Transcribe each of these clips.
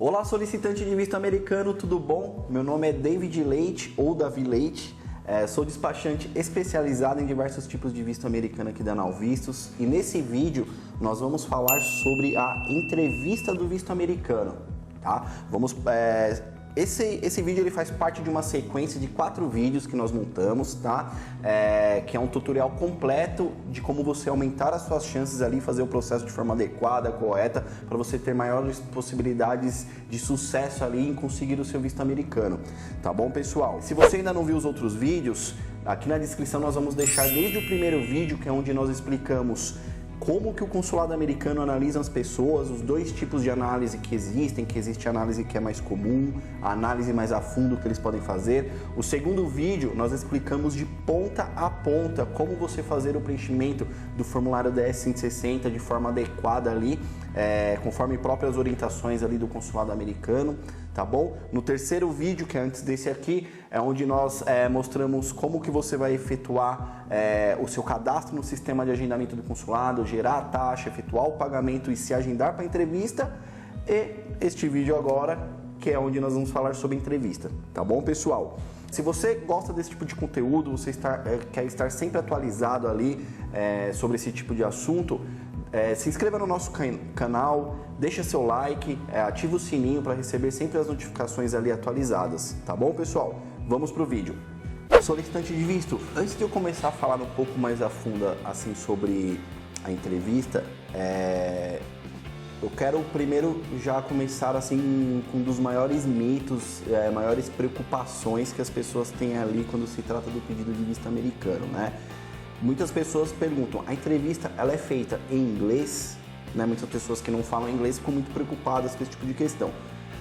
Olá, solicitante de visto americano, tudo bom? Meu nome é David Leite ou Davi Leite. Sou despachante especializado em diversos tipos de visto americano aqui da Now Vistos, e nesse vídeo nós vamos falar sobre a entrevista do visto americano, tá? Esse vídeo ele faz parte de uma sequência de 4 vídeos que nós montamos, tá? Que é um tutorial completo de como você aumentar as suas chances ali, fazer o processo de forma adequada, correta, para você ter maiores possibilidades de sucesso ali em conseguir o seu visto americano, tá bom, pessoal? Se você ainda não viu os outros vídeos, aqui na descrição nós vamos deixar desde o primeiro vídeo, que é onde nós explicamos como que o consulado americano analisa as pessoas, os 2 tipos de análise que existe a análise que é mais comum, a análise mais a fundo que eles podem fazer. O segundo vídeo, nós explicamos de ponta a ponta como você fazer o preenchimento do formulário DS-160 de forma adequada ali, conforme próprias orientações ali do consulado americano, tá bom? No terceiro vídeo, que é antes desse aqui, é onde nós mostramos como que você vai efetuar o seu cadastro no sistema de agendamento do consulado, gerar a taxa, efetuar o pagamento e se agendar para a entrevista. E este vídeo agora, que é onde nós vamos falar sobre entrevista, tá bom, pessoal? Se você gosta desse tipo de conteúdo, você quer estar sempre atualizado ali sobre esse tipo de assunto, se inscreva no nosso canal, deixa seu like, ativa o sininho para receber sempre as notificações ali atualizadas, tá bom, pessoal? Vamos pro vídeo. Solicitante de visto, antes de eu começar a falar um pouco mais a fundo assim sobre a entrevista, eu quero primeiro já começar assim com um dos maiores mitos, maiores preocupações que as pessoas têm ali quando se trata do pedido de visto americano, né? Muitas pessoas perguntam, a entrevista ela é feita em inglês? Né? Muitas pessoas que não falam inglês ficam muito preocupadas com esse tipo de questão.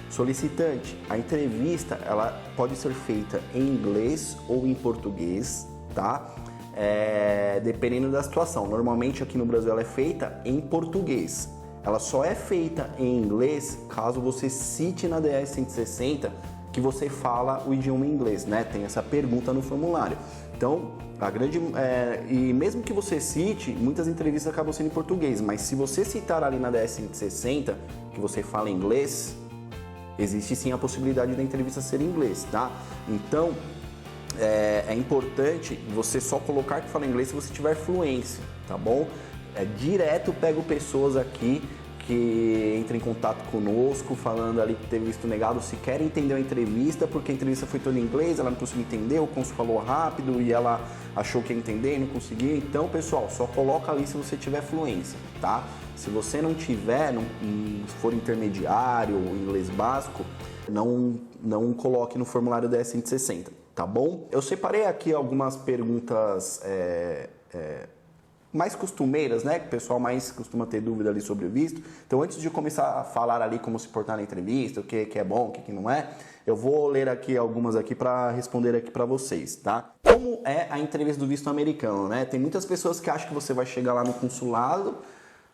Solicitante, a entrevista ela pode ser feita em inglês ou em português, tá? Dependendo da situação. Normalmente aqui no Brasil ela é feita em português. Ela só é feita em inglês caso você cite na DS-160 que você fala o idioma inglês, né? Tem essa pergunta no formulário. Então, e mesmo que você cite, muitas entrevistas acabam sendo em português, mas se você citar ali na DS-160 que você fala inglês, existe sim a possibilidade da entrevista ser em inglês, tá? Então, é importante você só colocar que fala inglês se você tiver fluência, tá bom? Direto pego pessoas aqui que entram em contato conosco, falando ali que teve visto negado, se quer entender a entrevista, porque a entrevista foi toda em inglês, ela não conseguiu entender, o cônsul falou rápido e ela achou que ia entender e não conseguiu. Então, pessoal, só coloca ali se você tiver fluência, tá? Se você não tiver, se for intermediário ou inglês básico, não coloque no formulário da DS-160, tá bom? Eu separei aqui algumas perguntas mais costumeiras, né? Que o pessoal mais costuma ter dúvida ali sobre o visto. Então, antes de começar a falar ali como se portar na entrevista, o que é bom, o que não é, eu vou ler aqui algumas aqui para responder aqui para vocês, tá? Como é a entrevista do visto americano, né? Tem muitas pessoas que acham que você vai chegar lá no consulado,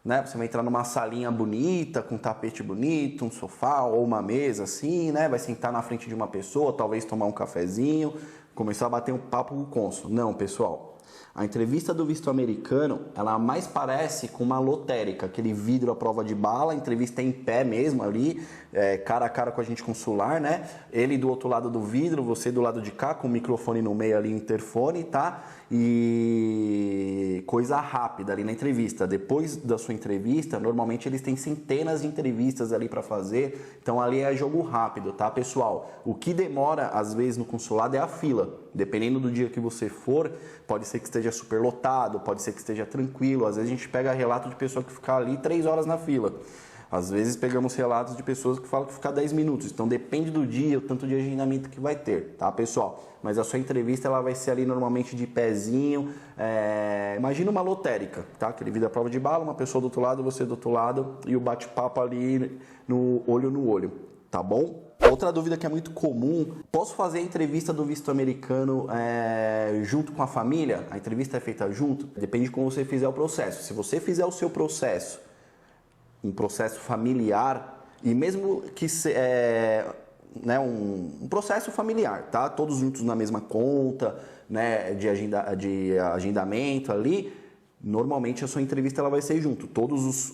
né? Você vai entrar numa salinha bonita, com um tapete bonito, um sofá ou uma mesa assim, né? Vai sentar na frente de uma pessoa, talvez tomar um cafezinho, começar a bater um papo com o cônsul. Não, pessoal. A entrevista do visto americano, ela mais parece com uma lotérica, aquele vidro à prova de bala, a entrevista é em pé mesmo ali, cara a cara com a gente consular, né? Ele do outro lado do vidro, você do lado de cá, com o microfone no meio ali, interfone, tá? E coisa rápida ali na entrevista. Depois da sua entrevista, normalmente eles têm centenas de entrevistas ali para fazer, então ali é jogo rápido, tá, pessoal? O que demora, às vezes, no consulado é a fila. Dependendo do dia que você for, pode ser que esteja super lotado, pode ser que esteja tranquilo. Às vezes a gente pega relato de pessoa que fica ali 3 horas na fila. Às vezes pegamos relatos de pessoas que falam que fica 10 minutos. Então depende do dia, o tanto de agendamento que vai ter, tá, pessoal? Mas a sua entrevista ela vai ser ali normalmente de pezinho. Imagina uma lotérica, tá? Aquele vidro à prova de bala, uma pessoa do outro lado, você do outro lado e o bate-papo ali no olho, tá bom? Outra dúvida que é muito comum, posso fazer a entrevista do visto americano junto com a família? A entrevista é feita junto? Depende de como você fizer o processo. Se você fizer o seu processo, um processo familiar, e mesmo que um processo familiar, tá? Todos juntos na mesma conta, né, de agendamento ali, normalmente a sua entrevista ela vai ser junto. Todos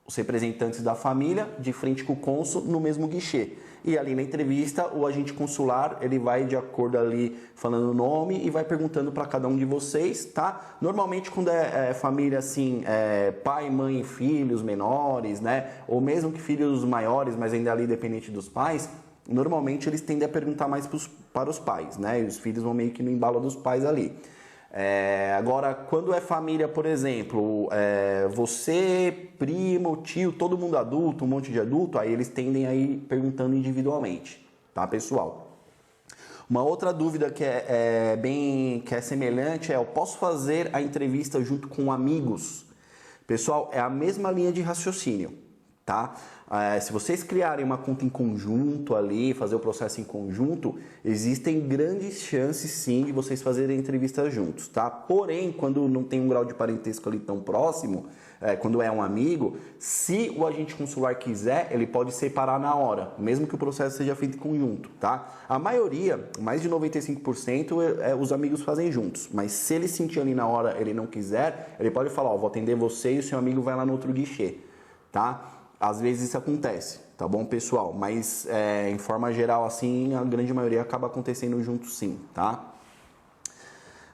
os representantes da família de frente com o cônsul no mesmo guichê. E ali na entrevista, o agente consular, ele vai de acordo ali falando o nome e vai perguntando para cada um de vocês, tá? Normalmente quando é família assim, pai, mãe, filhos menores, né? Ou mesmo que filhos maiores, mas ainda ali dependente dos pais, normalmente eles tendem a perguntar mais para os pais, né? E os filhos vão meio que no embalo dos pais ali. Agora, quando é família, por exemplo, você, primo, tio, todo mundo adulto, um monte de adulto, aí eles tendem a ir perguntando individualmente, tá, pessoal? Uma outra dúvida que é semelhante eu posso fazer a entrevista junto com amigos? Pessoal, é a mesma linha de raciocínio, tá? Se vocês criarem uma conta em conjunto ali, fazer o processo em conjunto, existem grandes chances sim de vocês fazerem entrevistas juntos, tá? Porém, quando não tem um grau de parentesco ali tão próximo, quando é um amigo, se o agente consular quiser, ele pode separar na hora, mesmo que o processo seja feito em conjunto, tá? A maioria, mais de 95%, os amigos fazem juntos, mas se ele sentir ali na hora, ele não quiser, ele pode falar, ó, vou atender você e o seu amigo vai lá no outro guichê, tá? Às vezes isso acontece, tá bom, pessoal? Mas em forma geral, assim, a grande maioria acaba acontecendo junto sim, tá?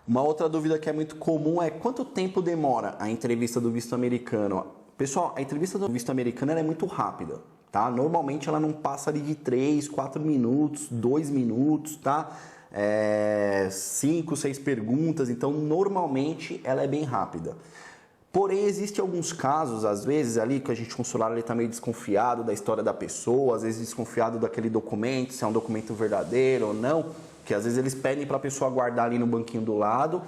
Uma outra dúvida que é muito comum é quanto tempo demora a entrevista do visto americano? Pessoal, a entrevista do visto americano ela é muito rápida, tá? Normalmente ela não passa ali de 3, 4 minutos, 2 minutos, tá? 5, 6 perguntas, então normalmente ela é bem rápida. Porém, existem alguns casos, às vezes, ali que a gente consular está meio desconfiado da história da pessoa, às vezes desconfiado daquele documento, se é um documento verdadeiro ou não, que às vezes eles pedem para a pessoa guardar ali no banquinho do lado,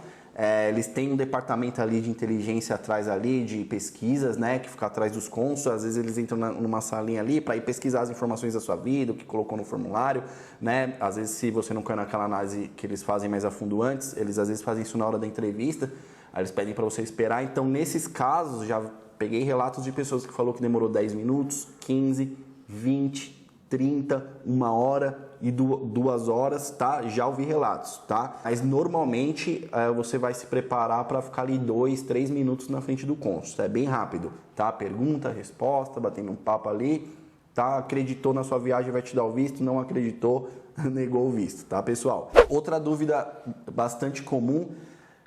eles têm um departamento ali de inteligência atrás ali, de pesquisas, né, que fica atrás dos cônsuls, às vezes eles entram numa salinha ali para ir pesquisar as informações da sua vida, o que colocou no formulário, né, às vezes se você não caiu naquela análise que eles fazem mais a fundo antes, eles às vezes fazem isso na hora da entrevista. Aí eles pedem para você esperar, então nesses casos já peguei relatos de pessoas que falou que demorou 10 minutos, 15, 20, 30, 1 hora e 2 horas, tá? Já ouvi relatos, tá? Mas normalmente você vai se preparar para ficar ali 2, 3 minutos na frente do cônsul, é bem rápido, tá? Pergunta, resposta, batendo um papo ali, tá? Acreditou na sua viagem, vai te dar o visto, não acreditou, negou o visto, tá, pessoal? Outra dúvida bastante comum: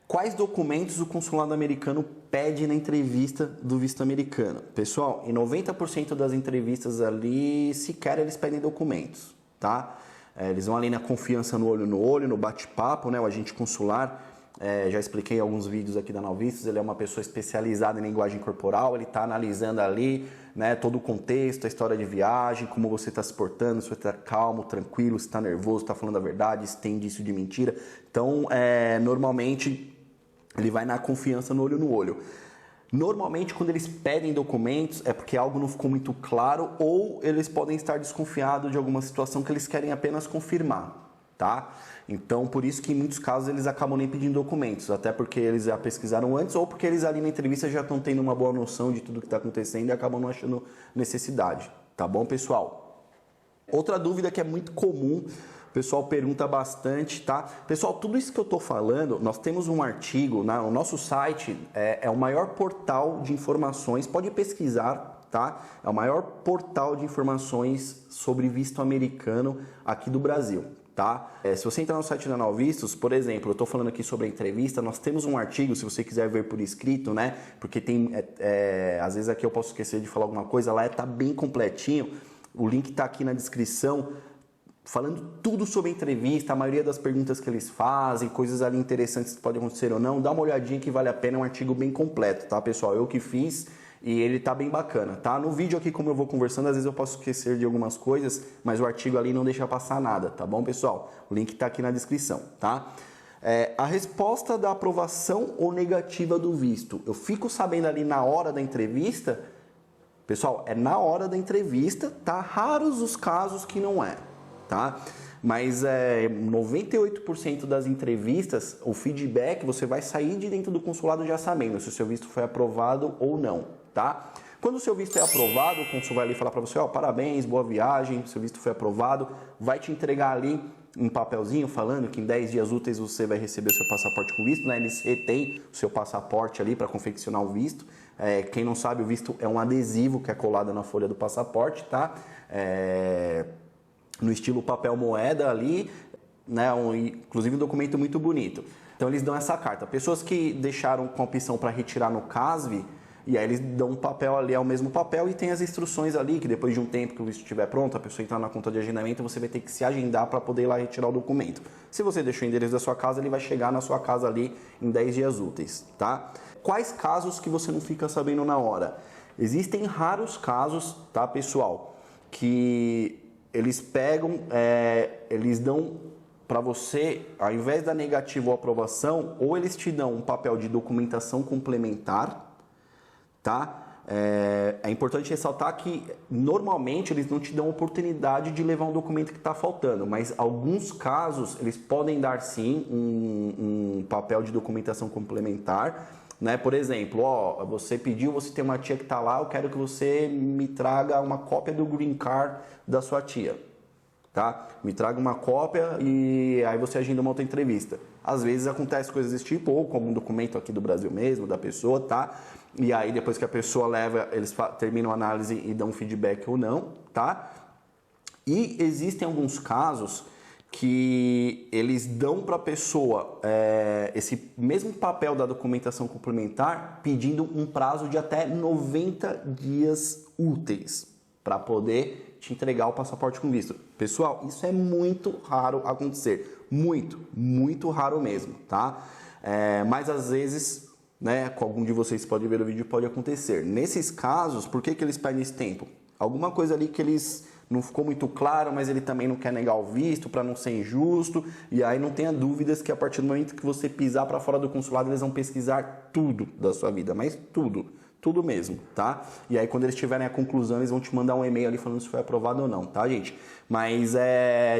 quais documentos o consulado americano pede na entrevista do visto americano? Pessoal, em 90% das entrevistas ali, sequer eles pedem documentos, tá? Eles vão ali na confiança no olho, no bate-papo, né? O agente consular, já expliquei em alguns vídeos aqui da Nowvistos, ele é uma pessoa especializada em linguagem corporal, ele está analisando ali, né, todo o contexto, a história de viagem, como você está se portando, se você está calmo, tranquilo, se está nervoso, está falando a verdade, se tem indício de mentira. Então, normalmente ele vai na confiança no olho. Normalmente, quando eles pedem documentos, é porque algo não ficou muito claro ou eles podem estar desconfiados de alguma situação que eles querem apenas confirmar, tá? Então, por isso que em muitos casos eles acabam nem pedindo documentos, até porque eles já pesquisaram antes ou porque eles ali na entrevista já estão tendo uma boa noção de tudo que está acontecendo e acabam não achando necessidade, tá bom, pessoal? Outra dúvida que é muito comum, o pessoal pergunta bastante, tá? Pessoal, tudo isso que eu tô falando, nós temos um artigo, o nosso site é o maior portal de informações, pode pesquisar, tá? É o maior portal de informações sobre visto americano aqui do Brasil, tá? Se você entrar no site da Nowvistos, por exemplo, eu tô falando aqui sobre a entrevista, nós temos um artigo, se você quiser ver por escrito, né? Porque tem, às vezes aqui eu posso esquecer de falar alguma coisa, lá tá bem completinho, o link tá aqui na descrição, falando tudo sobre a entrevista, a maioria das perguntas que eles fazem, coisas ali interessantes que podem acontecer ou não, dá uma olhadinha que vale a pena, é um artigo bem completo, tá, pessoal? Eu que fiz e ele tá bem bacana, tá? No vídeo aqui, como eu vou conversando, às vezes eu posso esquecer de algumas coisas, mas o artigo ali não deixa passar nada, tá bom, pessoal? O link tá aqui na descrição, tá? A resposta da aprovação ou negativa do visto, eu fico sabendo ali na hora da entrevista, pessoal, é na hora da entrevista, tá? Raros os casos que não é, tá? Mas 98% das entrevistas, o feedback, você vai sair de dentro do consulado já sabendo se o seu visto foi aprovado ou não, tá? Quando o seu visto é aprovado, o consul vai ali falar para você, ó, parabéns, boa viagem, seu visto foi aprovado, vai te entregar ali um papelzinho falando que em 10 dias úteis você vai receber o seu passaporte com visto, né? Eles retêm o seu passaporte ali para confeccionar o visto. Quem não sabe, o visto é um adesivo que é colado na folha do passaporte, tá? No estilo papel moeda ali, né? Inclusive um documento muito bonito. Então eles dão essa carta. Pessoas que deixaram com a opção para retirar no CASV, e aí eles dão um papel ali, é o mesmo papel, e tem as instruções ali, que depois de um tempo que o visto estiver pronto, a pessoa entrar na conta de agendamento, você vai ter que se agendar para poder ir lá retirar o documento. Se você deixou o endereço da sua casa, ele vai chegar na sua casa ali em 10 dias úteis, tá? Quais casos que você não fica sabendo na hora? Existem raros casos, tá, pessoal, que eles pegam, eles dão para você, ao invés da negativa ou aprovação, ou eles te dão um papel de documentação complementar, tá? É importante ressaltar que normalmente eles não te dão oportunidade de levar um documento que está faltando, mas alguns casos eles podem dar sim um papel de documentação complementar, né? Por exemplo, você pediu, você tem uma tia que está lá, eu quero que você me traga uma cópia do green card da sua tia. Tá? Me traga uma cópia e aí você agenda uma outra entrevista. Às vezes acontece coisas desse tipo, ou com algum documento aqui do Brasil mesmo, da pessoa, tá? E aí depois que a pessoa leva, eles terminam a análise e dão feedback ou não, tá? E existem alguns casos que eles dão para a pessoa esse mesmo papel da documentação complementar pedindo um prazo de até 90 dias úteis para poder te entregar o passaporte com visto. Pessoal, isso é muito raro acontecer. Muito, muito raro mesmo, tá? Mas às vezes, né, com algum de vocês pode ver o vídeo, pode acontecer. Nesses casos, por que eles pedem esse tempo? Alguma coisa ali que eles não ficou muito claro, mas ele também não quer negar o visto para não ser injusto. E aí não tenha dúvidas que a partir do momento que você pisar para fora do consulado, eles vão pesquisar tudo da sua vida, mas tudo. Tudo mesmo, tá? E aí quando eles tiverem a conclusão, eles vão te mandar um e-mail ali falando se foi aprovado ou não, tá, gente? Mas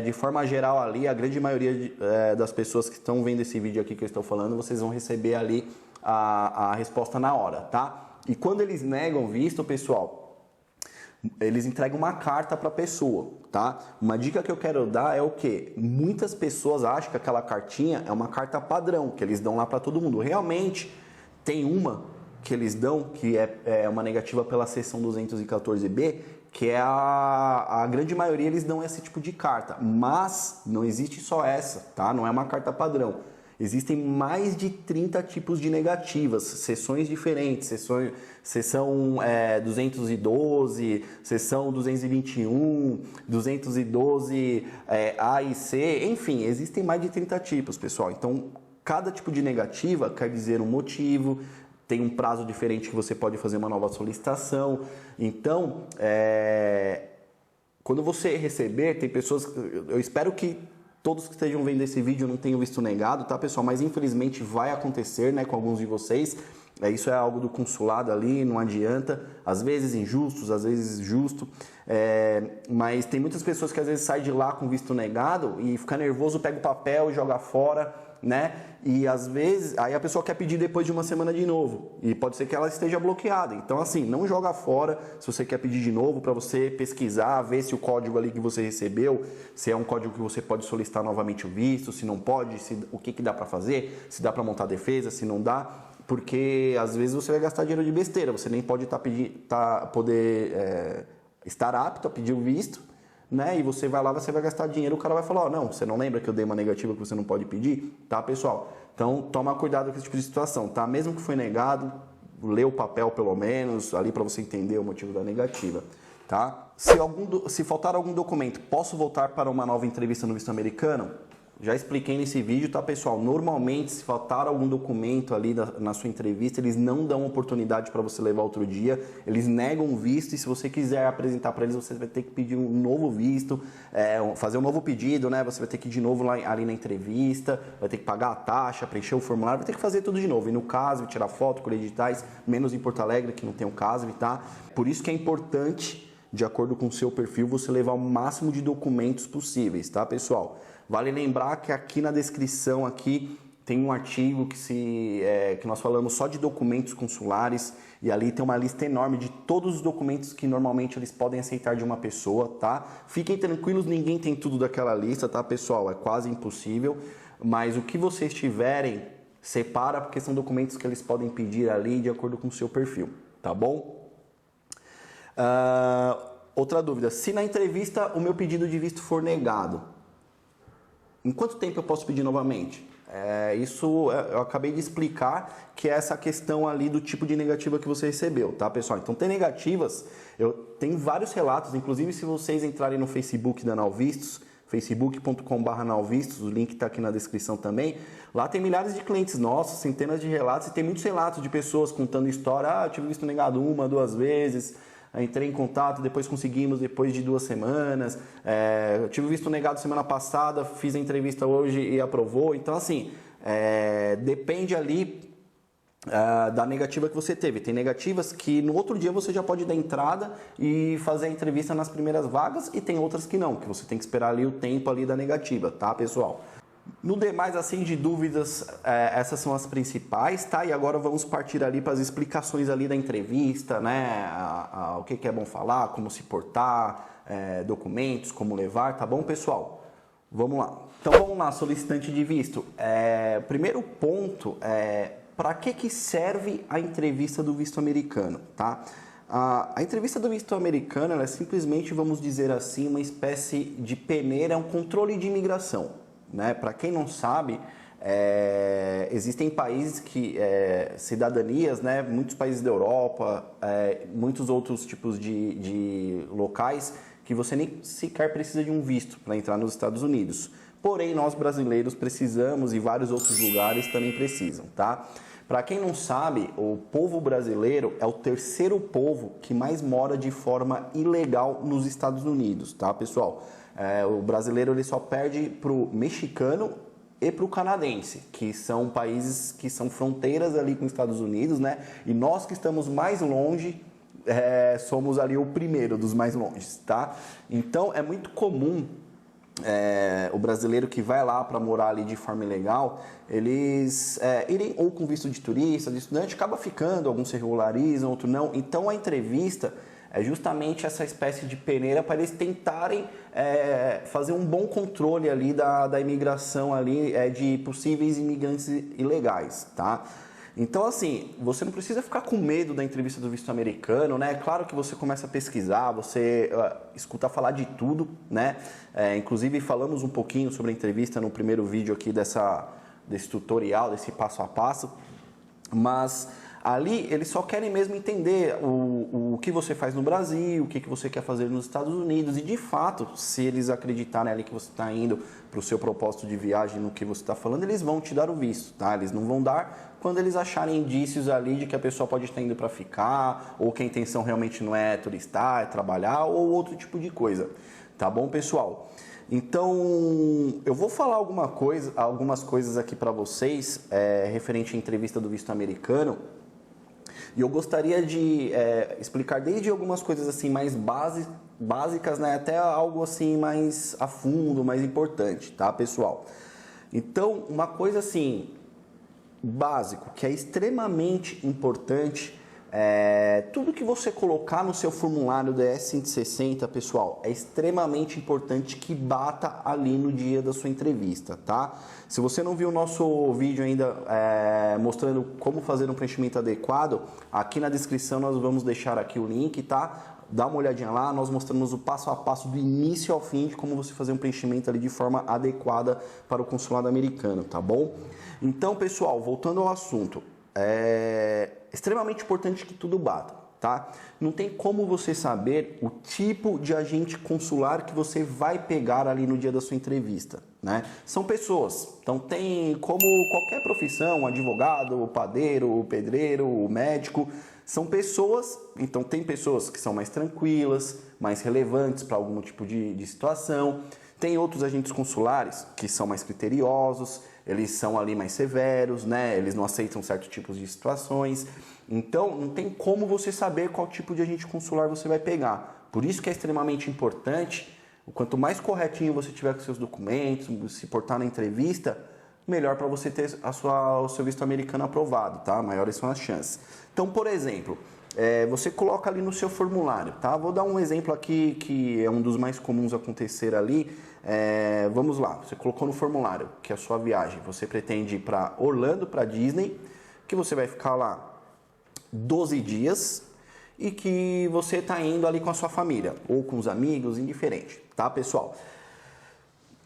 de forma geral ali, a grande maioria das pessoas que estão vendo esse vídeo aqui que eu estou falando, vocês vão receber ali a resposta na hora, tá? E quando eles negam visto, pessoal, eles entregam uma carta para a pessoa, tá? Uma dica que eu quero dar é o quê? Muitas pessoas acham que aquela cartinha é uma carta padrão, que eles dão lá para todo mundo. Realmente, tem uma que eles dão, que é uma negativa pela seção 214B, que é a grande maioria eles dão esse tipo de carta, mas não existe só essa, tá? Não é uma carta padrão. Existem mais de 30 tipos de negativas, seções diferentes, seção 212, seção 221, 212 A e C, enfim, existem mais de 30 tipos, pessoal. Então, cada tipo de negativa quer dizer um motivo, tem um prazo diferente que você pode fazer uma nova solicitação. Então, quando você receber, tem pessoas... Eu espero que todos que estejam vendo esse vídeo não tenham visto negado, tá, pessoal? Mas infelizmente vai acontecer, né, com alguns de vocês. Isso é algo do consulado ali, não adianta. Às vezes injustos, às vezes justo. Mas tem muitas pessoas que às vezes saem de lá com visto negado e fica nervoso, pega o papel e joga fora, né? E às vezes, aí a pessoa quer pedir depois de uma semana de novo. E pode ser que ela esteja bloqueada. Então assim, não joga fora se você quer pedir de novo para você pesquisar, ver se o código ali que você recebeu, se é um código que você pode solicitar novamente o visto, se não pode, o que dá para fazer, se dá para montar defesa, se não dá. Porque às vezes você vai gastar dinheiro de besteira, você nem pode estar apto a pedir o visto, né? E você vai lá, você vai gastar dinheiro, o cara vai falar, não, você não lembra que eu dei uma negativa que você não pode pedir? Tá, pessoal? Então, toma cuidado com esse tipo de situação, tá? Mesmo que foi negado, lê o papel pelo menos, ali para você entender o motivo da negativa, tá? Se faltar algum documento, posso voltar para uma nova entrevista no visto americano? Já expliquei nesse vídeo, tá, pessoal? Normalmente, se faltar algum documento ali na sua entrevista, eles não dão oportunidade para você levar outro dia, eles negam o visto e se você quiser apresentar para eles, você vai ter que pedir um novo visto, fazer um novo pedido, né? Você vai ter que ir de novo ali na entrevista, vai ter que pagar a taxa, preencher o formulário, vai ter que fazer tudo de novo. E no CASV, tirar foto, colher editais, menos em Porto Alegre, que não tem o CASV, tá? Por isso que é importante, de acordo com o seu perfil, você levar o máximo de documentos possíveis, tá, pessoal? Vale lembrar que aqui na descrição aqui tem um artigo que nós falamos só de documentos consulares, e ali tem uma lista enorme de todos os documentos que normalmente eles podem aceitar de uma pessoa, tá? Fiquem tranquilos, ninguém tem tudo daquela lista, tá, pessoal? É quase impossível, mas o que vocês tiverem, separa, porque são documentos que eles podem pedir ali de acordo com o seu perfil, tá bom? Outra dúvida, se na entrevista o meu pedido de visto for negado, em quanto tempo eu posso pedir novamente? Isso eu acabei de explicar, que é essa questão ali do tipo de negativa que você recebeu, tá, pessoal? Então, tem negativas, eu tenho vários relatos, inclusive se vocês entrarem no Facebook da Nowvistos, facebook.com/nowvistos, o link está aqui na descrição também, lá tem milhares de clientes nossos, centenas de relatos, e tem muitos relatos de pessoas contando história, eu tive visto negado 1, 2 vezes, entrei em contato, depois conseguimos, depois de 2 semanas, eu tive visto negado semana passada, fiz a entrevista hoje e aprovou. Então, assim, depende ali da negativa que você teve. Tem negativas que no outro dia você já pode dar entrada e fazer a entrevista nas primeiras vagas, e tem outras que não, que você tem que esperar ali o tempo ali da negativa, tá, pessoal? No demais, assim, de dúvidas, essas são as principais, tá? E agora vamos partir ali para as explicações ali da entrevista, né? O que é bom falar, como se portar, documentos, como levar, tá bom, pessoal? Vamos lá. Então, vamos lá, solicitante de visto. Primeiro ponto para que serve a entrevista do visto americano, tá? A entrevista do visto americano, ela é simplesmente, vamos dizer assim, uma espécie de peneira, um controle de imigração. Né? Para quem não sabe, existem países que, cidadanias, né? Muitos países da Europa, muitos outros tipos de locais que você nem sequer precisa de um visto para entrar nos Estados Unidos. Porém, nós brasileiros precisamos, e vários outros lugares também precisam, tá? Para quem não sabe, o povo brasileiro é o terceiro povo que mais mora de forma ilegal nos Estados Unidos, tá, pessoal? O brasileiro ele só perde para o mexicano e para o canadense, que são países que são fronteiras ali com os Estados Unidos, né? E nós que estamos mais longe, somos ali o primeiro dos mais longes, tá? Então, é muito comum o brasileiro que vai lá para morar ali de forma ilegal, eles irem ou com visto de turista, de estudante, acaba ficando, alguns se regularizam, outros não. Então, a entrevista é justamente essa espécie de peneira para eles tentarem fazer um bom controle ali da imigração ali, de possíveis imigrantes ilegais, tá? Então, assim, você não precisa ficar com medo da entrevista do visto americano, né? Claro que você começa a pesquisar, você escuta falar de tudo, né? Inclusive, falamos um pouquinho sobre a entrevista no primeiro vídeo aqui desse tutorial, desse passo a passo, mas ali eles só querem mesmo entender o que você faz no Brasil, o que você quer fazer nos Estados Unidos, e de fato, se eles acreditarem ali que você está indo para o seu propósito de viagem, no que você está falando, eles vão te dar o visto, tá? Eles não vão dar quando eles acharem indícios ali de que a pessoa pode estar indo para ficar, ou que a intenção realmente não é turistar, é trabalhar, ou outro tipo de coisa, tá bom, pessoal? Então, eu vou falar algumas coisas aqui para vocês, referente à entrevista do visto americano. E eu gostaria de explicar desde algumas coisas assim mais básicas, né, até algo assim mais a fundo, mais importante, tá, pessoal? Então, uma coisa assim, básico, que é extremamente importante, tudo que você colocar no seu formulário do ES-160, pessoal, é extremamente importante que bata ali no dia da sua entrevista, tá? Se você não viu o nosso vídeo ainda mostrando como fazer um preenchimento adequado, aqui na descrição nós vamos deixar aqui o link, tá? Dá uma olhadinha lá, nós mostramos o passo a passo do início ao fim de como você fazer um preenchimento ali de forma adequada para o consulado americano, tá bom? Então, pessoal, voltando ao assunto, é extremamente importante que tudo bata, tá? Não tem como você saber o tipo de agente consular que você vai pegar ali no dia da sua entrevista, né? São pessoas, então tem como qualquer profissão, advogado, o padeiro, o pedreiro, o médico, são pessoas, então tem pessoas que são mais tranquilas, mais relevantes para algum tipo de situação, tem outros agentes consulares que são mais criteriosos, eles são ali mais severos, né? Eles não aceitam certos tipos de situações. Então, não tem como você saber qual tipo de agente consular você vai pegar. Por isso que é extremamente importante, quanto mais corretinho você tiver com seus documentos, se portar na entrevista, melhor para você ter o seu visto americano aprovado, tá? Maiores são as chances. Então, por exemplo, você coloca ali no seu formulário, tá? Vou dar um exemplo aqui que é um dos mais comuns acontecer ali. Vamos lá, você colocou no formulário que a sua viagem, você pretende ir para Orlando, para Disney, que você vai ficar lá 12 dias e que você está indo ali com a sua família ou com os amigos, indiferente, tá, pessoal?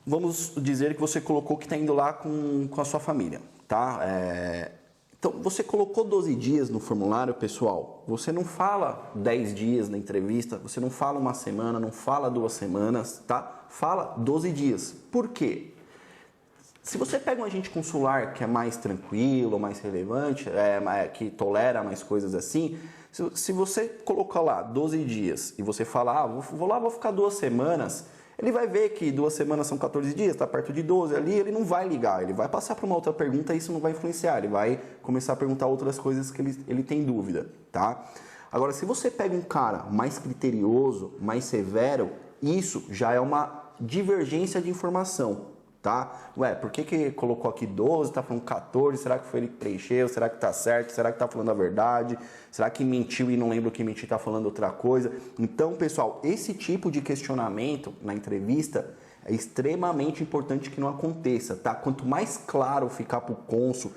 Vamos dizer que você colocou que está indo lá com a sua família, tá? Então, você colocou 12 dias no formulário, pessoal, você não fala 10 dias na entrevista, você não fala uma semana, não fala 2 semanas, tá? Fala 12 dias. Por quê? Se você pega um agente consular que é mais tranquilo, mais relevante, que tolera mais coisas assim, se você colocar lá 12 dias e você falar, vou lá, vou ficar 2 semanas, ele vai ver que 2 semanas são 14 dias, está perto de 12 ali, ele não vai ligar, ele vai passar para uma outra pergunta e isso não vai influenciar, ele vai começar a perguntar outras coisas que ele tem dúvida, tá? Agora, se você pega um cara mais criterioso, mais severo, isso já é uma divergência de informação, tá? Ué, por que colocou aqui 12, tá falando 14, será que foi ele que preencheu, será que tá certo, será que tá falando a verdade, será que mentiu e não lembra o que mentiu, tá falando outra coisa? Então, pessoal, esse tipo de questionamento na entrevista é extremamente importante que não aconteça, tá? Quanto mais claro ficar pro cônsul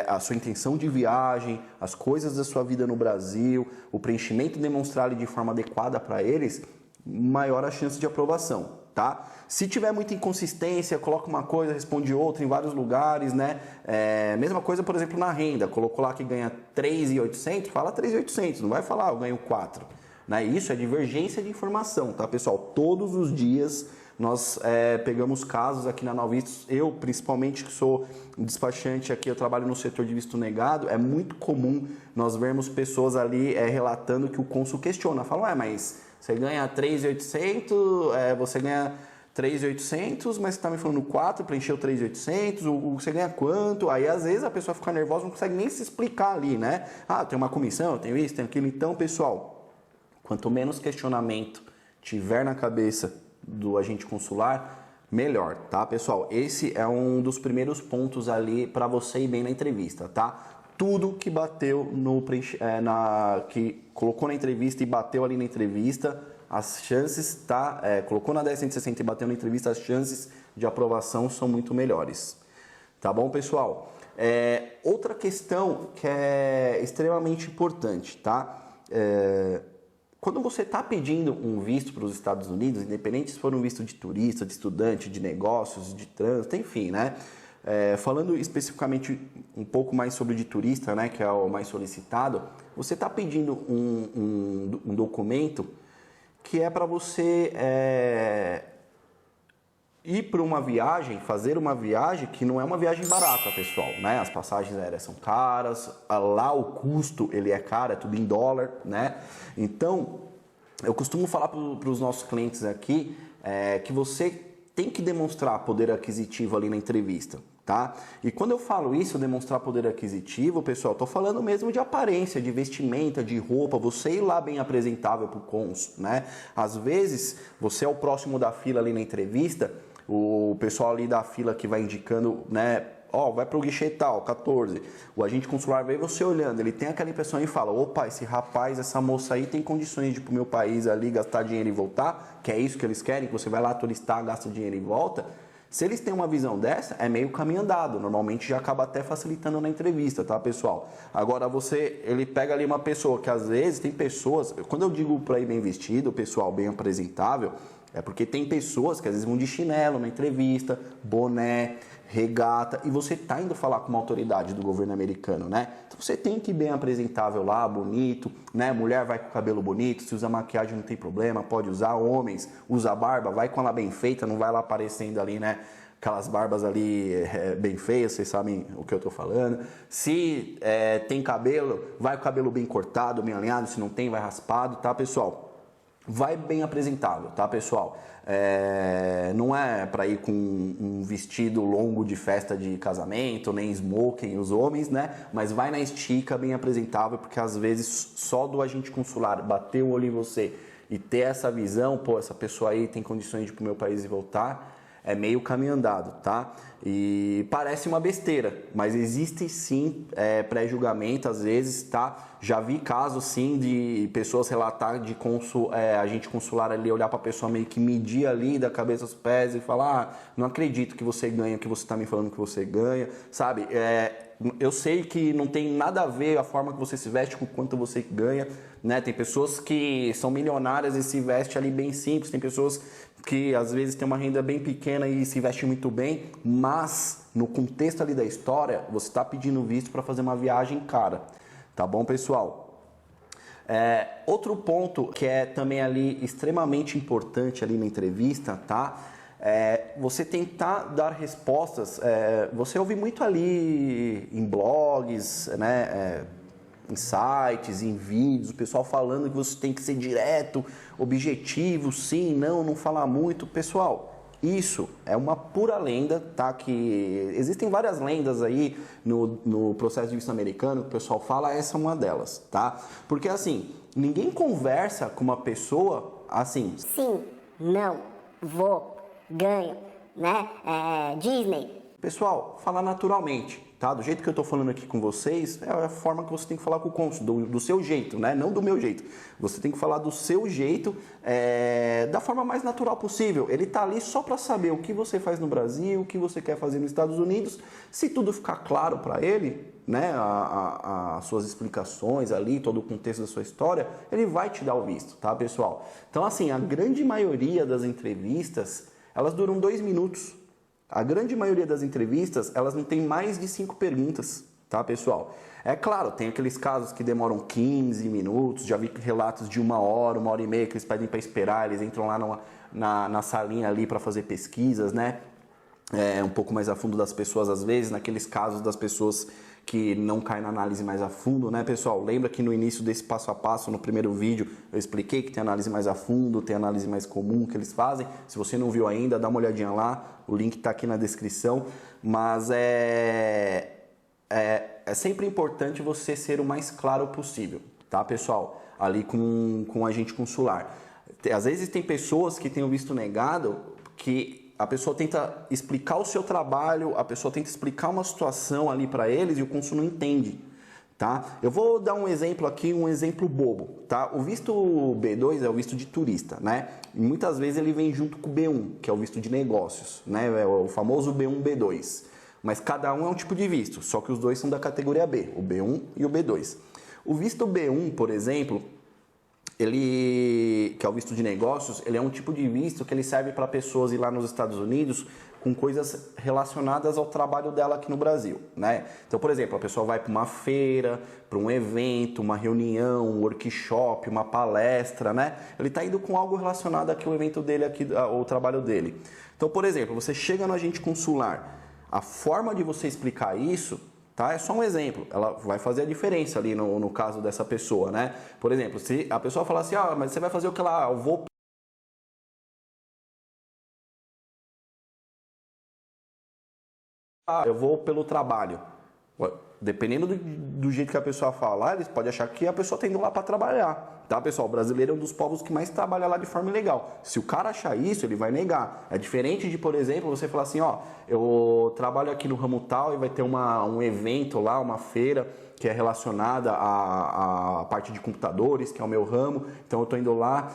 a sua intenção de viagem, as coisas da sua vida no Brasil, o preenchimento demonstrado de forma adequada para eles, maior a chance de aprovação, tá? Se tiver muita inconsistência, coloca uma coisa, responde outra em vários lugares, né? Mesma coisa, por exemplo, na renda. Colocou lá que ganha 3.800, fala 3.800, não vai falar eu ganho 4. Né? Isso é divergência de informação, tá, pessoal? Todos os dias nós pegamos casos aqui na Nalvistos, eu principalmente que sou despachante aqui, eu trabalho no setor de visto negado, é muito comum nós vermos pessoas ali relatando que o cônsul questiona, fala, mas você ganha 3.800, você ganha 3.800, mas você está me falando 4, preencheu 3.800, você ganha quanto? Aí às vezes a pessoa fica nervosa, não consegue nem se explicar ali, né? Tem uma comissão, tem isso, tem aquilo. Então, pessoal, quanto menos questionamento tiver na cabeça do agente consular, melhor, tá, pessoal? Esse é um dos primeiros pontos ali para você ir bem na entrevista, tá? Tudo que bateu que colocou na entrevista e bateu ali na entrevista, as chances, tá? Colocou na 10.160 e bateu na entrevista, as chances de aprovação são muito melhores. Tá bom, pessoal? Outra questão que é extremamente importante, tá? Quando você está pedindo um visto para os Estados Unidos, independente se for um visto de turista, de estudante, de negócios, de trânsito, enfim, né? Falando especificamente um pouco mais sobre de turista, né, que é o mais solicitado, você está pedindo um documento que é para você ir para uma viagem, fazer uma viagem que não é uma viagem barata, pessoal, né? As passagens aéreas são caras, lá o custo ele é caro, é tudo em dólar, né? Então, eu costumo falar para os nossos clientes aqui que você tem que demonstrar poder aquisitivo ali na entrevista, tá? E quando eu falo isso, demonstrar poder aquisitivo, pessoal, tô falando mesmo de aparência, de vestimenta, de roupa, você ir lá bem apresentável pro cônsul, né? Às vezes, você é o próximo da fila ali na entrevista, o pessoal ali da fila que vai indicando, né? Vai pro guichê tal, 14. O agente consular vê você olhando, ele tem aquela impressão e fala, opa, esse rapaz, essa moça aí tem condições de ir pro meu país ali, gastar dinheiro e voltar, que é isso que eles querem, que você vai lá turistar, gasta dinheiro e volta. Se eles têm uma visão dessa, é meio caminho andado, normalmente já acaba até facilitando na entrevista, tá, pessoal? Agora ele pega ali uma pessoa que às vezes tem pessoas, quando eu digo para ir bem vestido, pessoal, bem apresentável, é porque tem pessoas que às vezes vão de chinelo na entrevista, boné, regata, e você tá indo falar com uma autoridade do governo americano, né? Então você tem que ir bem apresentável lá, bonito, né? Mulher vai com o cabelo bonito, se usa maquiagem não tem problema, pode usar. Homens, usa barba, vai com ela bem feita, não vai lá aparecendo ali, né? Aquelas barbas ali bem feias, vocês sabem o que eu tô falando. Se tem cabelo, vai com o cabelo bem cortado, bem alinhado, se não tem, vai raspado, tá, pessoal? Vai bem apresentável, tá, pessoal? Não é para ir com um vestido longo de festa de casamento, nem smoking, os homens, né? Mas vai na estica, bem apresentável, porque às vezes só do agente consular bater o olho em você e ter essa visão, essa pessoa aí tem condições de ir pro meu país e voltar, é meio caminho andado, tá? E parece uma besteira, mas existe sim pré-julgamento às vezes, tá? Já vi casos sim de pessoas relatar de agente consular ali olhar para a pessoa meio que medir ali da cabeça aos pés e falar, não acredito que você ganha o que você está me falando que você ganha, sabe? Eu sei que não tem nada a ver a forma que você se veste com o quanto você ganha, né? Tem pessoas que são milionárias e se vestem ali bem simples, tem pessoas que às vezes têm uma renda bem pequena e se vestem muito bem, mas no contexto ali da história, você está pedindo visto para fazer uma viagem cara, tá bom, pessoal? Outro ponto que é também ali extremamente importante ali na entrevista, tá? Você tentar dar respostas, você ouve muito ali em blogs, né? Em sites, em vídeos, o pessoal falando que você tem que ser direto, objetivo, sim, não falar muito. Pessoal, isso é uma pura lenda, tá? Que existem várias lendas aí no processo de visto americano que o pessoal fala, essa é uma delas, tá? Porque assim, ninguém conversa com uma pessoa assim. Sim, não, vou, ganho, né? Disney. Pessoal, falar naturalmente. Tá? Do jeito que eu estou falando aqui com vocês, é a forma que você tem que falar com o cônsul, do seu jeito, né? Não do meu jeito. Você tem que falar do seu jeito, da forma mais natural possível. Ele está ali só para saber o que você faz no Brasil, o que você quer fazer nos Estados Unidos. Se tudo ficar claro para ele, né? As suas explicações ali, todo o contexto da sua história, ele vai te dar o visto, tá, pessoal? Então, assim, a grande maioria das entrevistas, elas duram 2 minutos. A grande maioria das entrevistas, elas não tem mais de 5 perguntas, tá, pessoal? É claro, tem aqueles casos que demoram 15 minutos, já vi relatos de 1 hora, 1h30 que eles pedem para esperar, eles entram lá na salinha ali para fazer pesquisas, né? Um pouco mais a fundo das pessoas às vezes, naqueles casos das pessoas que não caem na análise mais a fundo, né, pessoal? Lembra que no início desse passo a passo, no primeiro vídeo, eu expliquei que tem análise mais a fundo, tem análise mais comum que eles fazem. Se você não viu ainda, dá uma olhadinha lá, o link está aqui na descrição. Mas é sempre importante você ser o mais claro possível, tá, pessoal? Ali com o agente consular. Às vezes tem pessoas que têm o visto negado que a pessoa tenta explicar o seu trabalho, a pessoa tenta explicar uma situação ali para eles e o cônsul não entende, tá? Eu vou dar um exemplo aqui, um exemplo bobo, tá? O visto B2 é o visto de turista, né? E muitas vezes ele vem junto com o B1, que é o visto de negócios, né? É o famoso B1, B2. Mas cada um é um tipo de visto, só que os dois são da categoria B, o B1 e o B2. O visto B1, por exemplo, ele, que é o visto de negócios, ele é um tipo de visto que ele serve para pessoas ir lá nos Estados Unidos com coisas relacionadas ao trabalho dela aqui no Brasil, né? Então, por exemplo, a pessoa vai para uma feira, para um evento, uma reunião, um workshop, uma palestra, né? Ele está indo com algo relacionado aqui ao evento dele, aqui, ao trabalho dele. Então, por exemplo, você chega no agente consular, a forma de você explicar isso, tá? É só um exemplo, ela vai fazer a diferença ali no caso dessa pessoa, né? Por exemplo, se a pessoa falar assim, mas você vai fazer o que lá? Eu vou pelo trabalho. Dependendo do jeito que a pessoa falar, eles podem achar que a pessoa está indo lá para trabalhar. Tá, pessoal? O brasileiro é um dos povos que mais trabalha lá de forma ilegal. Se o cara achar isso, ele vai negar. É diferente de, por exemplo, você falar assim, eu trabalho aqui no ramo tal e vai ter um evento lá, uma feira que é relacionada à parte de computadores, que é o meu ramo. Então eu estou indo lá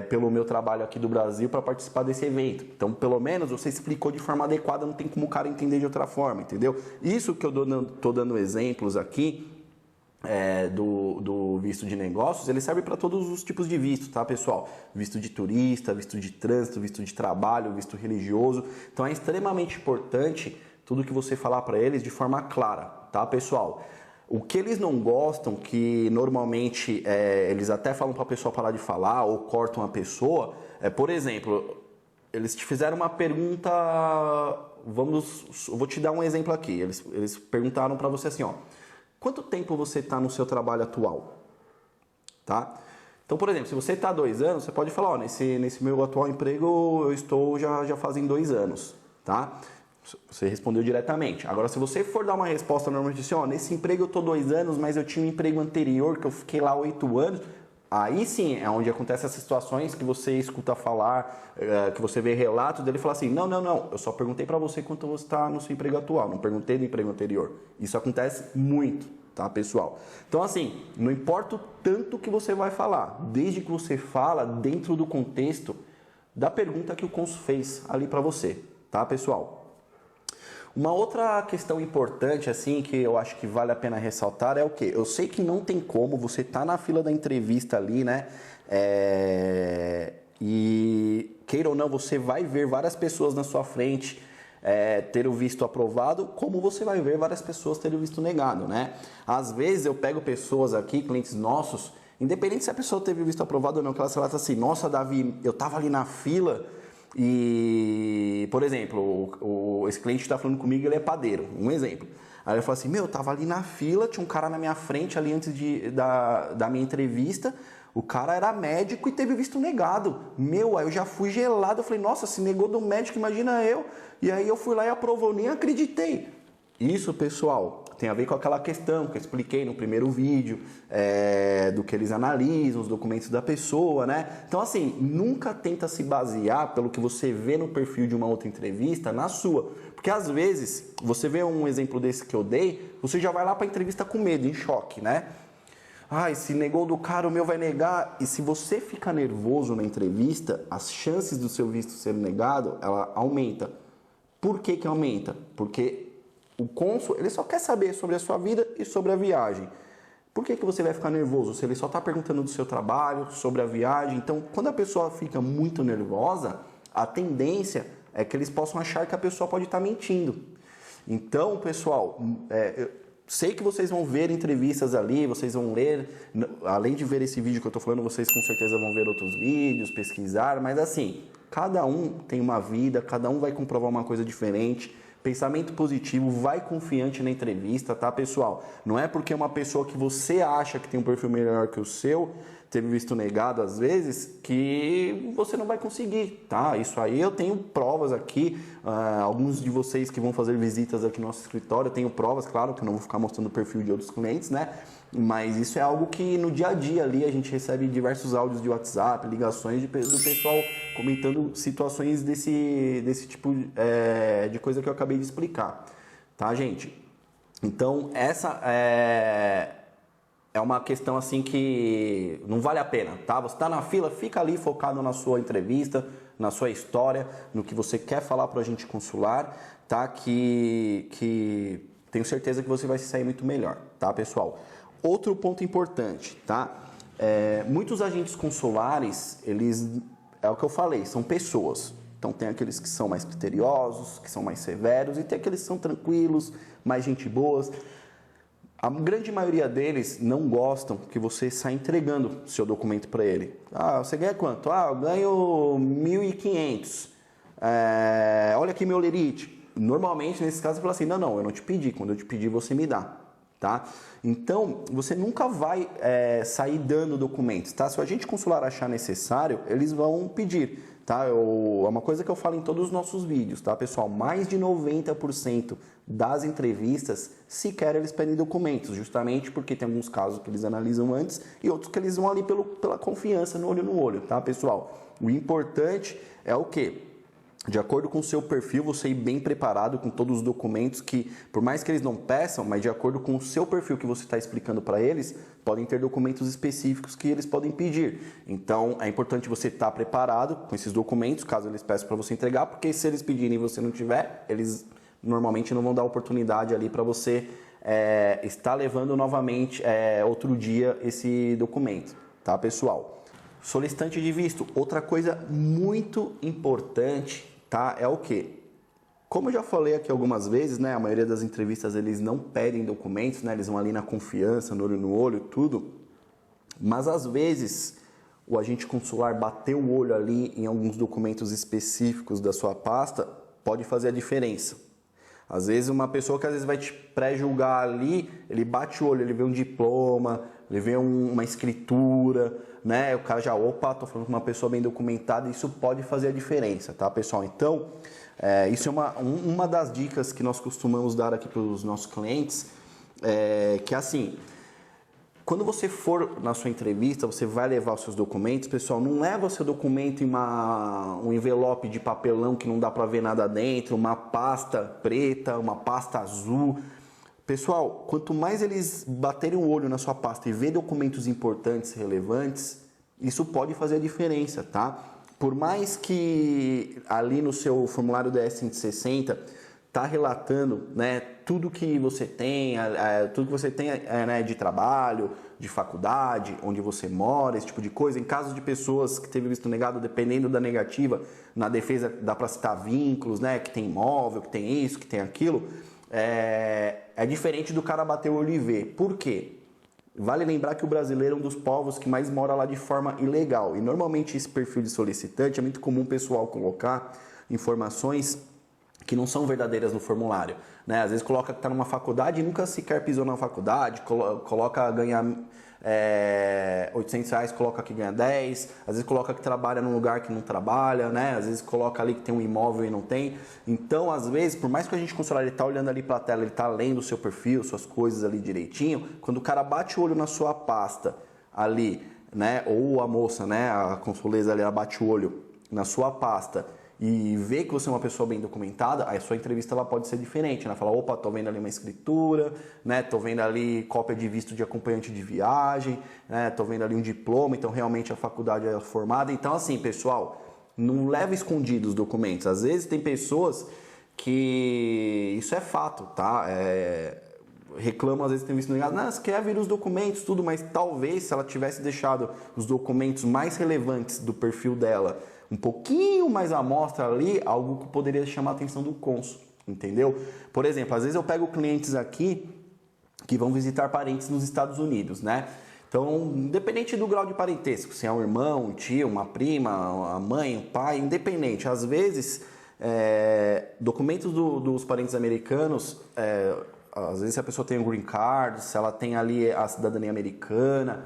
pelo meu trabalho aqui do Brasil para participar desse evento. Então, pelo menos, você explicou de forma adequada, não tem como o cara entender de outra forma, entendeu? Isso que eu estou dando exemplos aqui, do visto de negócios, ele serve para todos os tipos de visto, tá, pessoal? Visto de turista, visto de trânsito, visto de trabalho, visto religioso. Então é extremamente importante tudo que você falar para eles de forma clara, tá, pessoal? O que eles não gostam, que normalmente eles até falam para a pessoa parar de falar ou cortam a pessoa, por exemplo, eles te fizeram uma pergunta, eu vou te dar um exemplo aqui, eles perguntaram para você assim, quanto tempo você está no seu trabalho atual? Tá? Então, por exemplo, se você está há 2 anos, você pode falar, nesse meu atual emprego eu estou já fazem 2 anos, tá? Você respondeu diretamente. Agora, se você for dar uma resposta normalmente assim, nesse emprego eu estou 2 anos, mas eu tinha um emprego anterior que eu fiquei lá 8 anos, Aí sim é onde acontecem essas situações que você escuta falar, que você vê relatos dele e fala assim, não, eu só perguntei para você quanto você está no seu emprego atual, não perguntei do emprego anterior. Isso acontece muito, tá, pessoal? Então assim, não importa o tanto que você vai falar, desde que você fala dentro do contexto da pergunta que o cônsul fez ali para você, tá, pessoal? Uma outra questão importante, assim, que eu acho que vale a pena ressaltar é o quê? Eu sei que não tem como, você tá na fila da entrevista ali, né? E queira ou não, você vai ver várias pessoas na sua frente ter o visto aprovado, como você vai ver várias pessoas terem o visto negado, né? Às vezes eu pego pessoas aqui, clientes nossos, independente se a pessoa teve o visto aprovado ou não, que ela relata assim, nossa, Davi, eu tava ali na fila. E, por exemplo, esse cliente está falando comigo, ele é padeiro, um exemplo. Aí ele fala assim, eu tava ali na fila, tinha um cara na minha frente ali antes da minha entrevista, o cara era médico e teve visto negado. Aí eu já fui gelado, eu falei, nossa, se negou do médico, imagina eu. E aí eu fui lá e aprovou, nem acreditei. Isso, pessoal, tem a ver com aquela questão que eu expliquei no primeiro vídeo, do que eles analisam, os documentos da pessoa, né? Então, assim, nunca tenta se basear pelo que você vê no perfil de uma outra entrevista na sua. Porque, às vezes, você vê um exemplo desse que eu dei, você já vai lá para a entrevista com medo, em choque, né? Ai, se negou do cara, o meu vai negar. E se você fica nervoso na entrevista, as chances do seu visto ser negado, ela aumenta. Por que que aumenta? Porque o cônsul, ele só quer saber sobre a sua vida e sobre a viagem. Por que que você vai ficar nervoso? Se ele só está perguntando do seu trabalho, sobre a viagem. Então, quando a pessoa fica muito nervosa, a tendência é que eles possam achar que a pessoa pode estar mentindo. Então, pessoal, eu sei que vocês vão ver entrevistas ali, vocês vão ler, além de ver esse vídeo que eu estou falando, vocês com certeza vão ver outros vídeos, pesquisar, mas assim, cada um tem uma vida, cada um vai comprovar uma coisa diferente. Pensamento positivo, vai confiante na entrevista, tá, pessoal? Não é porque uma pessoa que você acha que tem um perfil melhor que o seu, teve visto negado às vezes, que você não vai conseguir, tá? Isso aí eu tenho provas aqui, alguns de vocês que vão fazer visitas aqui no nosso escritório, eu tenho provas, claro, que eu não vou ficar mostrando o perfil de outros clientes, né? Mas isso é algo que no dia a dia ali a gente recebe diversos áudios de WhatsApp, ligações do pessoal comentando situações desse tipo de coisa que eu acabei de explicar, tá, gente? Então, essa é uma questão assim que não vale a pena, tá? Você está na fila, fica ali focado na sua entrevista, na sua história, no que você quer falar para o agente consular, tá? Que tenho certeza que você vai se sair muito melhor, tá, pessoal? Outro ponto importante, tá? Muitos agentes consulares, eles, é o que eu falei, são pessoas. Então tem aqueles que são mais criteriosos, que são mais severos, e tem aqueles que são tranquilos, mais gente boas. A grande maioria deles não gostam que você saia entregando seu documento para ele. Ah, você ganha quanto? Ah, eu ganho 1.500. Olha aqui meu lerite. Normalmente, nesse caso, você fala assim, não, eu não te pedi. Quando eu te pedir, você me dá. Tá? Então, você nunca vai sair dando documentos, tá? Se o agente consular achar necessário, eles vão pedir, tá? É uma coisa que eu falo em todos os nossos vídeos, tá, pessoal? Mais de 90% das entrevistas, sequer eles pedem documentos, justamente porque tem alguns casos que eles analisam antes e outros que eles vão ali pela confiança, no olho, tá, pessoal? O importante é o quê? De acordo com o seu perfil, você ir bem preparado com todos os documentos que, por mais que eles não peçam, mas de acordo com o seu perfil que você está explicando para eles, podem ter documentos específicos que eles podem pedir. Então, é importante você estar preparado com esses documentos, caso eles peçam para você entregar, porque se eles pedirem e você não tiver, eles normalmente não vão dar oportunidade ali para você estar levando novamente outro dia esse documento, tá, pessoal? Solicitante de visto, outra coisa muito importante, tá? É o quê? Como eu já falei aqui algumas vezes, né? A maioria das entrevistas eles não pedem documentos, né? Eles vão ali na confiança, no olho, tudo. Mas às vezes o agente consular bater o olho ali em alguns documentos específicos da sua pasta pode fazer a diferença. Às vezes uma pessoa que às vezes vai te pré-julgar ali, ele bate o olho, ele vê um diploma, ele vê uma escritura, né? O cara já, opa, tô falando com uma pessoa bem documentada, isso pode fazer a diferença, tá, pessoal? Então, isso é uma das dicas que nós costumamos dar aqui para os nossos clientes, que assim, Quando você for na sua entrevista, você vai levar os seus documentos, pessoal, não leva o seu documento em um envelope de papelão que não dá para ver nada dentro, uma pasta preta, uma pasta azul. Pessoal, quanto mais eles baterem o olho na sua pasta e ver documentos importantes, relevantes, isso pode fazer a diferença, tá? Por mais que ali no seu formulário da S160 tá relatando, né, tudo que você tem, né, de trabalho, de faculdade, onde você mora, esse tipo de coisa. Em caso de pessoas que teve visto negado, dependendo da negativa, na defesa dá para citar vínculos, né, que tem imóvel, que tem isso, que tem aquilo. É diferente do cara bater o olho e ver. Por quê? Vale lembrar que o brasileiro é um dos povos que mais mora lá de forma ilegal. E normalmente esse perfil de solicitante é muito comum o pessoal colocar informações que não são verdadeiras no formulário, né? Às vezes coloca que está numa faculdade e nunca sequer pisou na faculdade, coloca ganhar R$800, coloca que ganha 10, às vezes coloca que trabalha num lugar que não trabalha, né? Às vezes coloca ali que tem um imóvel e não tem. Então, às vezes, por mais que a gente consular, ele está olhando ali para a tela, ele está lendo o seu perfil, suas coisas ali direitinho, quando o cara bate o olho na sua pasta ali, né? Ou a moça, né? A consuleza ali, ela bate o olho na sua pasta e vê que você é uma pessoa bem documentada, aí a sua entrevista ela pode ser diferente, né? Fala, opa, tô vendo ali uma escritura, né? Tô vendo ali cópia de visto de acompanhante de viagem, né? Tô vendo ali um diploma, então realmente a faculdade é formada. Então assim, pessoal, não leva escondido os documentos. Às vezes tem pessoas que isso é fato, tá? Reclamam, às vezes tem visto negado, você quer ver os documentos, tudo, mas talvez se ela tivesse deixado os documentos mais relevantes do perfil dela um pouquinho mais à mostra ali, algo que poderia chamar a atenção do cônsul, entendeu? Por exemplo, às vezes eu pego clientes aqui que vão visitar parentes nos Estados Unidos, né? Então, independente do grau de parentesco, se é um irmão, um tio, uma prima, a mãe, o pai, independente, às vezes, documentos dos parentes americanos, às vezes se a pessoa tem um green card, se ela tem ali a cidadania americana.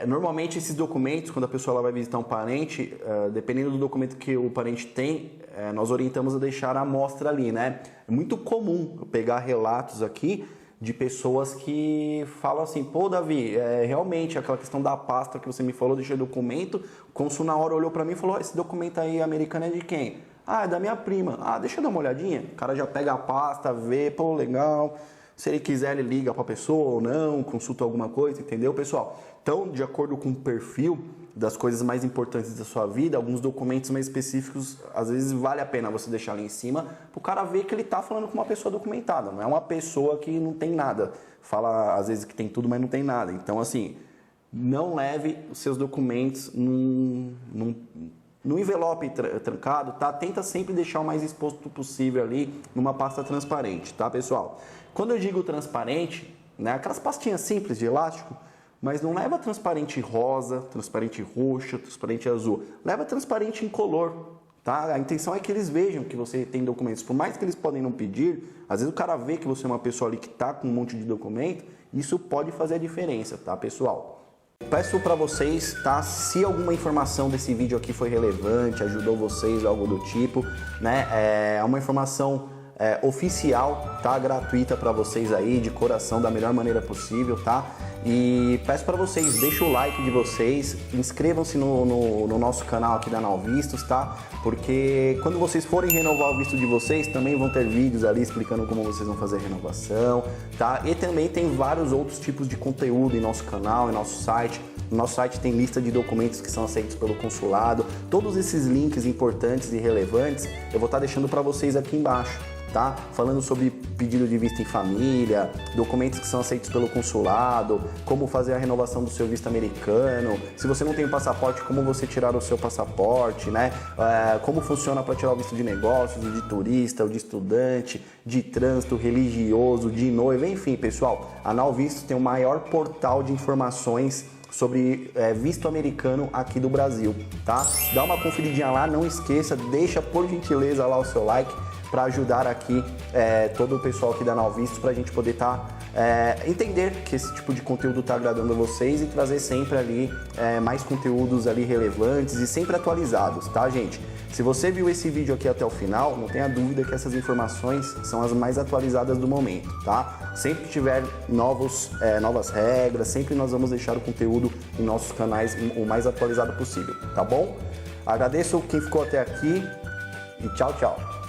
Normalmente esses documentos, quando a pessoa ela vai visitar um parente, dependendo do documento que o parente tem, nós orientamos a deixar a amostra ali, né? É muito comum eu pegar relatos aqui de pessoas que falam assim, pô, Davi, realmente aquela questão da pasta que você me falou, deixei o documento, o cônsul na hora olhou para mim e falou, esse documento aí americano é de quem? Ah, é da minha prima. Ah, deixa eu dar uma olhadinha. O cara já pega a pasta, vê, pô, legal. Se ele quiser, ele liga para a pessoa ou não, consulta alguma coisa, entendeu, pessoal? Então, de acordo com o perfil das coisas mais importantes da sua vida, alguns documentos mais específicos, às vezes vale a pena você deixar ali em cima, para o cara ver que ele está falando com uma pessoa documentada, não é uma pessoa que não tem nada. Fala, às vezes, que tem tudo, mas não tem nada. Então, assim, não leve os seus documentos no envelope trancado, tá? Tenta sempre deixar o mais exposto possível ali numa pasta transparente, tá, pessoal? Quando eu digo transparente, né, aquelas pastinhas simples de elástico, mas não leva transparente rosa, transparente roxo, transparente azul. Leva transparente incolor, tá? A intenção é que eles vejam que você tem documentos. Por mais que eles podem não pedir, às vezes o cara vê que você é uma pessoa ali que tá com um monte de documento, isso pode fazer a diferença, tá, pessoal? Peço para vocês, tá? Se alguma informação desse vídeo aqui foi relevante, ajudou vocês, algo do tipo, né? É uma informação oficial, tá? Gratuita para vocês aí, de coração, da melhor maneira possível, tá? E peço para vocês, deixa o like de vocês, inscrevam-se no nosso canal aqui da Nau Vistos, tá? Porque quando vocês forem renovar o visto de vocês, também vão ter vídeos ali explicando como vocês vão fazer a renovação, tá? E também tem vários outros tipos de conteúdo em nosso canal, em nosso site. No nosso site tem lista de documentos que são aceitos pelo consulado. Todos esses links importantes e relevantes eu vou estar deixando para vocês aqui embaixo, tá? Falando sobre pedido de visto em família, documentos que são aceitos pelo consulado, como fazer a renovação do seu visto americano, se você não tem passaporte, como você tirar o seu passaporte, né? Como funciona para tirar o visto de negócios, o de turista, o de estudante, de trânsito, religioso, de noiva, enfim, pessoal, a Nau Vistos tem o maior portal de informações sobre visto americano aqui do Brasil, tá? Dá uma conferidinha lá, não esqueça, deixa por gentileza lá o seu like para ajudar aqui todo o pessoal aqui da Nau Vistos, para a gente poder entender que esse tipo de conteúdo está agradando a vocês e trazer sempre ali mais conteúdos ali relevantes e sempre atualizados, tá, gente? Se você viu esse vídeo aqui até o final, não tenha dúvida que essas informações são as mais atualizadas do momento, tá? Sempre que tiver novas regras, sempre nós vamos deixar o conteúdo em nossos canais o mais atualizado possível, tá bom? Agradeço quem ficou até aqui e tchau, tchau!